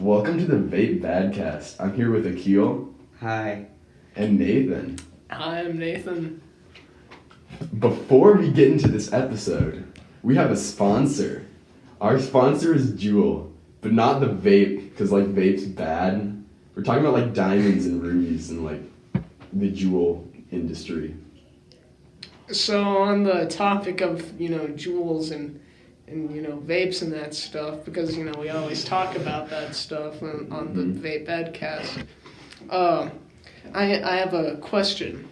Welcome to the Vape Podcast. I'm here with Akil. Hi. And Nathan. Hi, I'm Nathan. Before we get into this episode, we have a sponsor. Our sponsor is Juul, but not the vape, because like vape's bad. We're talking about like diamonds and rubies and like the Juul industry. So on the topic of, jewels and vapes and that stuff, because, we always talk about that stuff on the Vape Podcast. I have a question.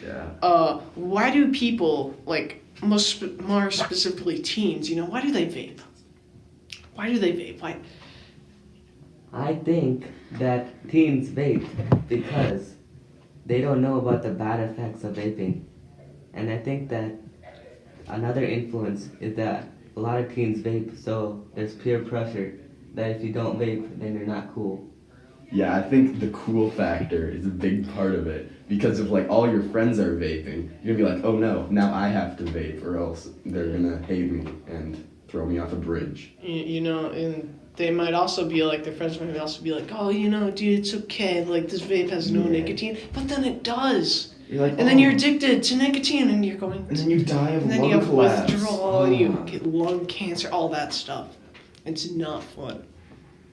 Yeah. Why do people, more specifically teens, why do they vape? Why do they vape? Why? I think that teens vape because they don't know about the bad effects of vaping. And I think that another influence is that a lot of teens vape, so there's peer pressure that if you don't vape, then you're not cool. Yeah, I think the cool factor is a big part of it. Because if like all your friends are vaping, you're gonna be like, oh no, now I have to vape or else they're gonna hate me and throw me off a bridge. And they might also be like, their friends might also be like, oh, dude, it's okay, like this vape has no nicotine, but then it does. You're like, and then you're addicted to nicotine, and you're going. And then you die of and then lung you have collapse. withdrawal, and you get lung cancer, all that stuff. It's not fun.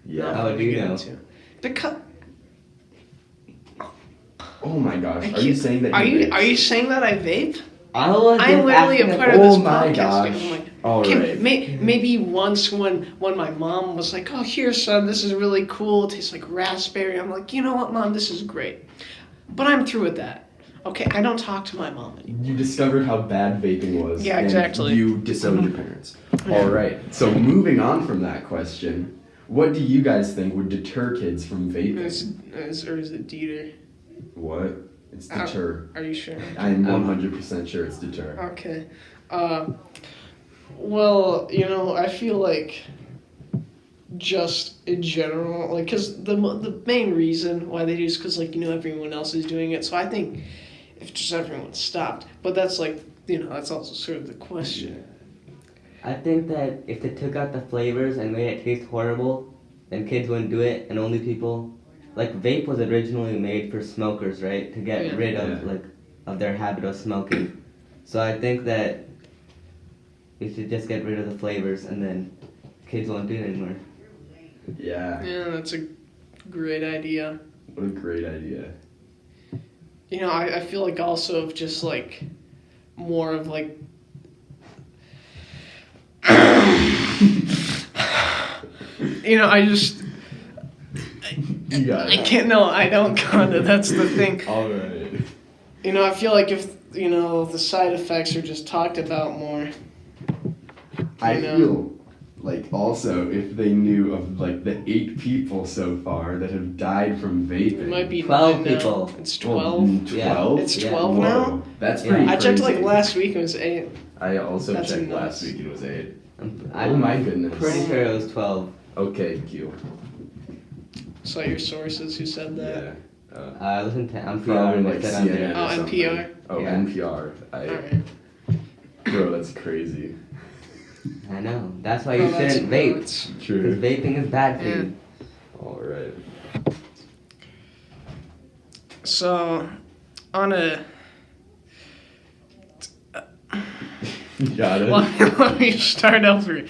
Yeah. Not How fun do to you get know? into. Because. Oh my gosh! Are you saying that? Are you saying that I vape? I'm literally a part of this Oh my podcast. gosh! I'm like, All okay, right. maybe once when my mom was like, oh, here, son, this is really cool. It tastes like raspberry. I'm like, you know what, Mom, this is great. But I'm through with that. Okay, I don't talk to my mom anymore. You discovered how bad vaping was. Yeah, and exactly. You disowned your parents. Yeah. All right. So moving on from that question, what do you guys think would deter kids from vaping? Or is it Dieter? What? It's deter. Are you sure? I'm 100% sure it's deter. Okay. Well, I feel like just in general, because the main reason why they do is because, everyone else is doing it. So I think if just everyone stopped. But that's that's also sort of the question. I think that if they took out the flavors and made it taste horrible, then kids wouldn't do it, and only people... vape was originally made for smokers, right? To get rid of their habit of smoking. So I think that we should just get rid of the flavors and then kids won't do it anymore. Yeah. Yeah, that's a great idea. What a great idea. I feel like also of just more of I just... You got it. I can't, no, I don't got it, that's the thing. All right. I feel like if, the side effects are just talked about more. I feel like also if they knew of the 8 people so far that have died from vaping. It might be 12 9 people. now. It's 12. 12? It's Yeah. 12 Whoa. now? That's pretty I checked crazy. last week, it was 8. I also That's checked nuts. last week and it was 8. I'm Oh my goodness. pretty sure it was 12. Okay, Q. Saw your sources who said that. Yeah. I listened to NPR Probably and like it said on CNN. there. or Oh, something. NPR? Oh, Yeah. NPR. Alright. Bro, that's crazy. I know. That's why you that's shouldn't vape. nuts. Because True. vaping is bad for you. All right. So, on a... You got it. Let me start over.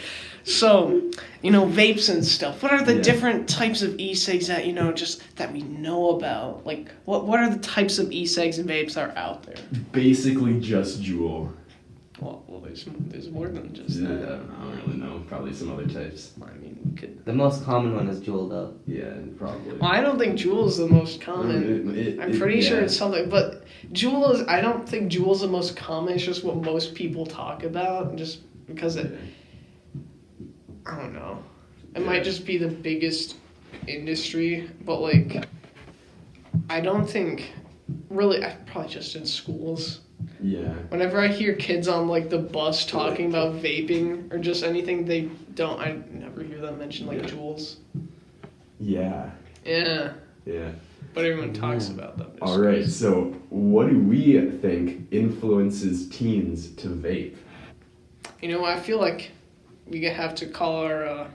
So, vapes and stuff. What are the Yeah. different types of e-cigs that, just that we know about? What are the types of e-cigs and vapes that are out there? Basically just Juul. Well, there's more than just Yeah, that. I don't really know. Probably some other types. I mean, we could... The most common one is Juul, though. Yeah, probably. Well, I don't think Juul is the most common. I'm pretty sure it's something, but Juul is... I don't think Juul is the most common. It's just what most people talk about, just because it... I don't know. It might just be the biggest industry, but I don't think... Really, probably just in schools. Yeah. Whenever I hear kids on the bus talking about vaping or just anything, I never hear them mention Juuls. Yeah. Yeah. Yeah. But everyone talks about them. All right. So, what do we think influences teens to vape? I feel like we have to call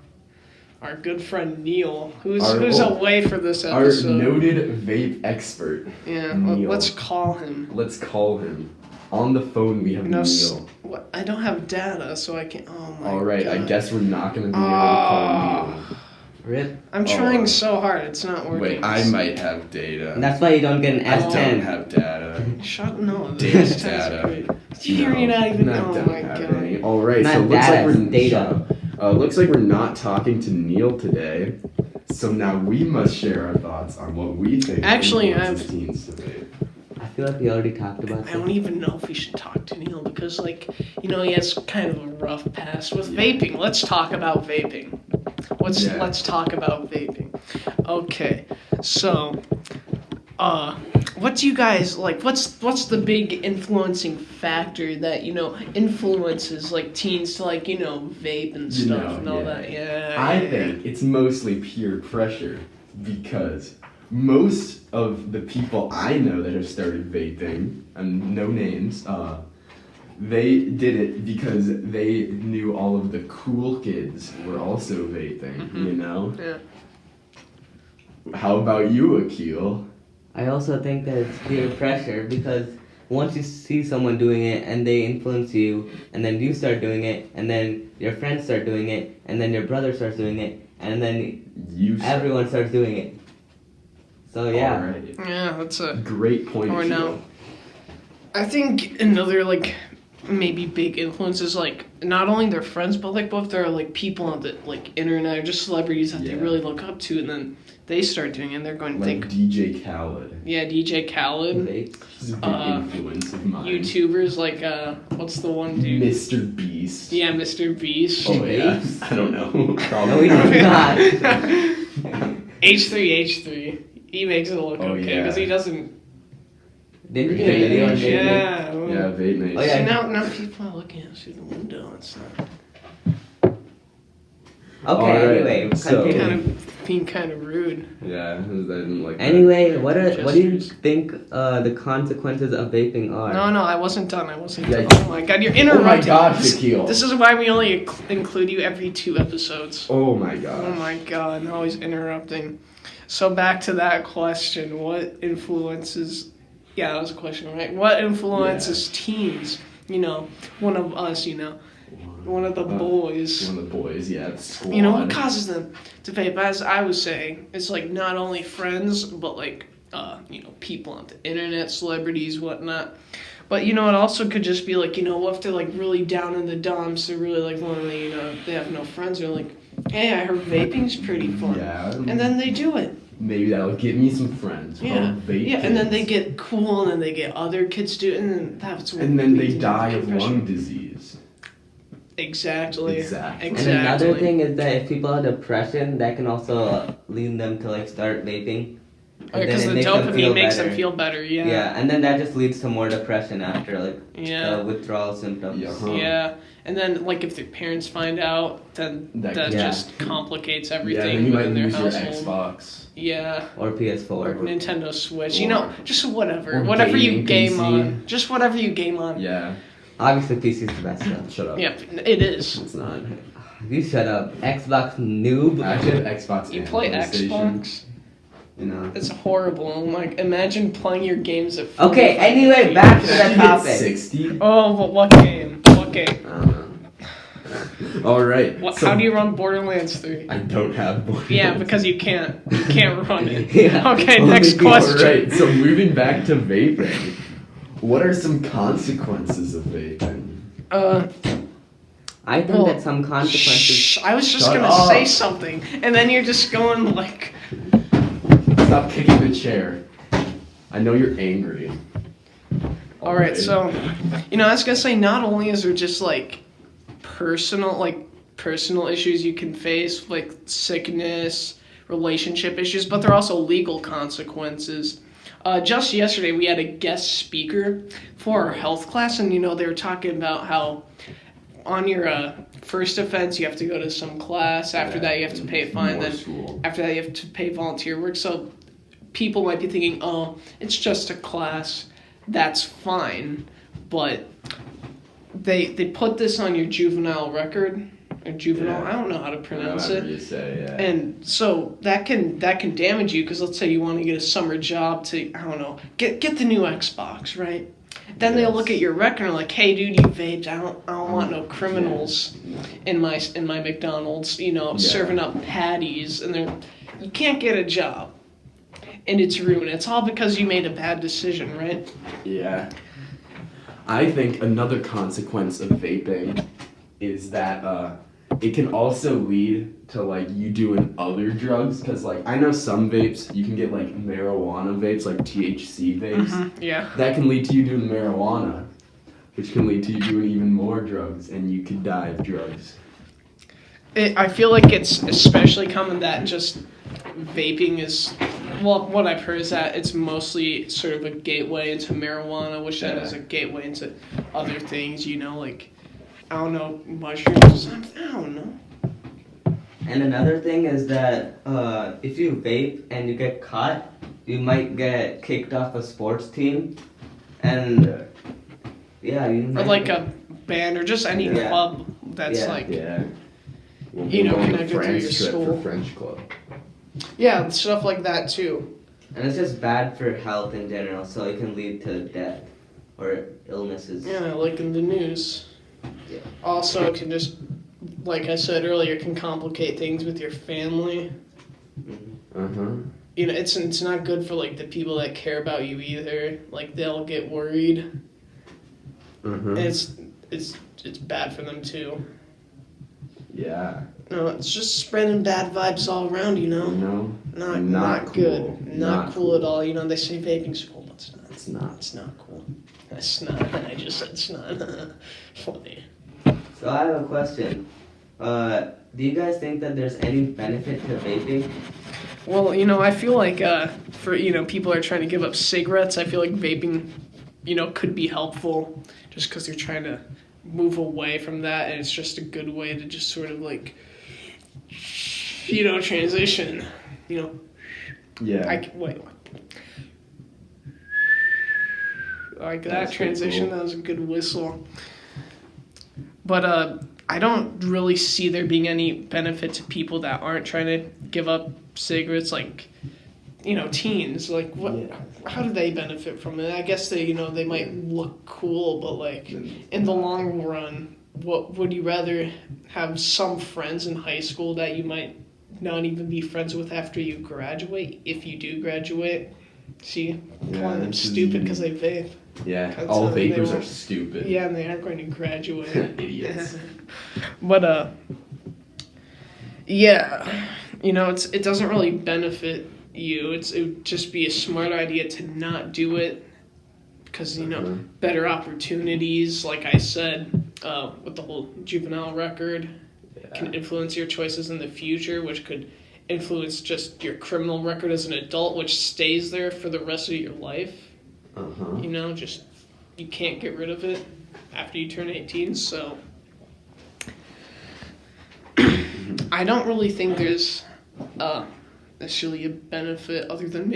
our good friend Neil, who's away for this Our episode. noted vape expert. Yeah, Neil. let's call him. Let's call him. On the phone we have Neil. What? I don't have data, so I can't. Oh my god. Alright, I guess we're not going to be able to call Neil. Rip. I'm trying so hard, it's not working. Wait, I might have data. And that's why you don't get an I S10. don't have data. No. Data. You're not even. I Oh don't my have god. any. Alright, Not so looks data, like we're data. looks like we're not talking to Neil today. So now we must share our thoughts on what we think Actually, influences teens to vape. I feel like we already talked about I don't even know if we should talk to Neil because, like, he has kind of a rough past with vaping. Let's talk about vaping. Let's talk about vaping. Okay, so, what do you guys like? What's the big influencing factor that influences like teens to like vape and stuff and all that? Yeah. I think it's mostly peer pressure because most of the people I know that have started vaping, and no names, they did it because they knew all of the cool kids were also vaping, Yeah. How about you, Akil? I also think that it's peer pressure because once you see someone doing it and they influence you, and then you start doing it, and then your friends start doing it, and then your brother starts doing it, and then everyone starts doing it. So yeah. All right. Yeah, that's a great point. Or no. I think another like maybe big influence is like not only their friends but like both their like people on the like internet or just celebrities that they really look up to, and then they start doing it and they're going to like think DJ Khaled. Yeah, DJ Khaled. He's a big influence of mine. YouTubers like what's the one dude? Mr. Beast. Yeah, Mr. Beast. Oh yeah. I don't know. Probably. No, we do not. H3. He makes it look okay because he doesn't. Didn't you Vape get video on Nation. Vape? Yeah. Vape Nation. Oh, yeah. See, now people are looking out through the window and stuff. Okay, Alright, anyway, so- continue. Being kind of rude. Yeah, I didn't like that. Anyway, what do you Gestures. think the consequences of vaping are? No, I wasn't done. Yeah, done. Oh my god, you're interrupting. Oh my god, Shaquille. This is why we only include you every 2 episodes. Oh my god. Oh my god, always interrupting. So back to that question, what influences... Yeah, that was a question, right? What influences teens? One of us, one of the boys. One of the boys, yeah. The squad. What causes them to vape? As I was saying, it's like not only friends, but like, people on the internet, celebrities, whatnot. But it also could just be like, what if they're like really down in the dumps, they're really like lonely, they have no friends, they're like, hey, I heard vaping's pretty fun. Yeah. And then they do it. Maybe that'll give me some friends. Yeah. Vape Yeah, and then they kids. get cool, and then they get other kids do it, and then that's what And then they leads into die of depression. lung disease. Exactly. And another thing is that if people have depression, that can also lead them to like start vaping. And Because then the it makes them dopamine feel makes better. them feel better, yeah. Yeah, and then that just leads to more depression after, like Yeah. withdrawal symptoms. Yeah. Yeah, and then like if their parents find out, then that Yeah. just complicates Yeah, everything then you might within their lose your household. Xbox. Yeah, Or or PS4. Nintendo Switch. Or- Just whatever, or whatever you gaming game PC. on. Just whatever you game on. Yeah. Obviously, PC is the best stuff. Shut up. Yeah, it is. It's not. You shut up. Xbox noob. I actually have Xbox You and play PlayStation. Xbox. It's horrible. Like, imagine playing your games at. Okay, 45 anyway, back to FPS. the Did you topic. get 60? Oh, but what game? What game? I don't know. Alright. How do you run Borderlands 3? I don't have Borderlands. Yeah, because you can't run it. Yeah. Okay, Only next people- question. Alright, so moving back to vaping. What are some consequences of vaping? I think that some consequences. Shh, I was just Shut gonna up. say something, and then you're just going like. Stop kicking the chair. I know you're angry. All right, so, I was gonna say not only is there just like personal issues you can face, like sickness, relationship issues, but there are also legal consequences. Just yesterday, we had a guest speaker for our health class, and they were talking about how on your first offense you have to go to some class. After that, you have to pay a fine. More Then school. after that, you have to pay volunteer work. So people might be thinking, oh, it's just a class. That's fine, but they put this on your juvenile record, or juvenile. Yeah. I don't know how to pronounce Whatever it. you say, yeah. And so that can damage you, because let's say you want to get a summer job to, I don't know, get the new Xbox, right? Then they'll look at your record and like, hey dude, you vaped. I don't want no criminals in my McDonald's, serving up patties, and you can't get a job. And it's ruined. It's all because you made a bad decision, right? Yeah. I think another consequence of vaping is that it can also lead to like you doing other drugs, because like I know some vapes you can get like marijuana vapes, like THC vapes. Mm-hmm. Yeah. That can lead to you doing marijuana, which can lead to you doing even more drugs, and you could die of drugs. I feel like it's especially common that just vaping is, well, what I've heard is that it's mostly sort of a gateway into marijuana, which then is a gateway into other things, like, I don't know, mushrooms or something, I don't know. And another thing is that if you vape and you get caught, you might get kicked off a sports team, and or like a band or just any club that's connected through your school. For French club. Yeah, stuff like that too. And it's just bad for health in general, so it can lead to death or illnesses. Yeah, like in the news. Yeah. Also, it can just, like I said earlier, can complicate things with your family. Mm-hmm. It's not good for like the people that care about you either. Like they'll get worried. Mm-hmm. And it's bad for them too. Yeah. No, it's just spreading bad vibes all around, Not cool. good. Not cool at all. They say vaping's cool, but it's not. It's not. It's not cool. It's not. I just said it's not. Funny. So I have a question. Do you guys think that there's any benefit to vaping? Well, I feel like for people are trying to give up cigarettes, I feel like vaping, could be helpful, just because they're trying to move away from that, and it's just a good way to just sort of like, transition. Yeah. Wait. Like that transition, cool. That was a good whistle. But I don't really see there being any benefit to people that aren't trying to give up cigarettes, like, teens. Like, what? Yeah. How do they benefit from it? I guess they might look cool, but like in the long run, what would you rather have some friends in high school that you might not even be friends with after you graduate, if you do graduate? See, calling them stupid because they vape. Yeah, all vapors are stupid. Yeah, and they aren't going to graduate. Idiots. But it doesn't really benefit you. It would just be a smart idea to not do it, because better opportunities, like I said, with the whole juvenile record, can influence your choices in the future, which could influence just your criminal record as an adult, which stays there for the rest of your life. Just you can't get rid of it after you turn 18. So I don't really think there's necessarily a benefit other than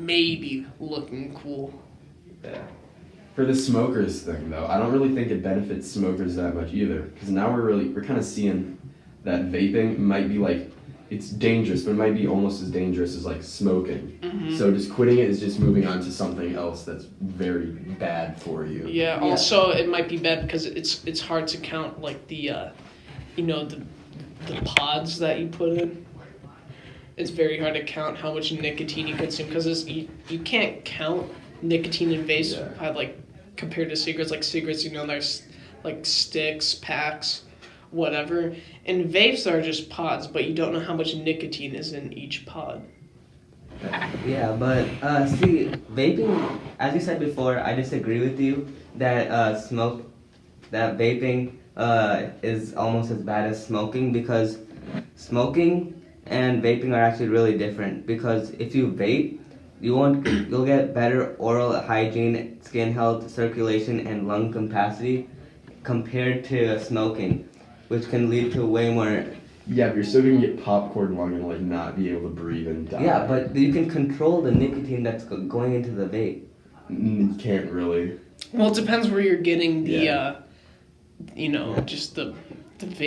maybe looking cool. Yeah. For the smokers thing, though, I don't really think it benefits smokers that much either, because now we're kind of seeing that vaping might be like, it's dangerous, but it might be almost as dangerous as like smoking. Mm-hmm. So just quitting it is just moving on to something else that's very bad for you. Yeah. Also, it might be bad because it's hard to count like the pods that you put in. It's very hard to count how much nicotine you consume, because you can't count nicotine in vapes like compared to cigarettes. Like cigarettes, there's like sticks, packs, whatever. And vapes are just pods, but you don't know how much nicotine is in each pod. Yeah, but see, vaping, as you said before, I disagree with you that vaping is almost as bad as smoking, because smoking and vaping are actually really different. Because if you vape, you'll get better oral hygiene, skin health, circulation, and lung capacity compared to smoking, which can lead to way more. Yeah, but you're still gonna get popcorn lung and like not be able to breathe and die. Yeah, but you can control the nicotine that's going into the vape. You can't really. Well, it depends where you're getting the, just the vape.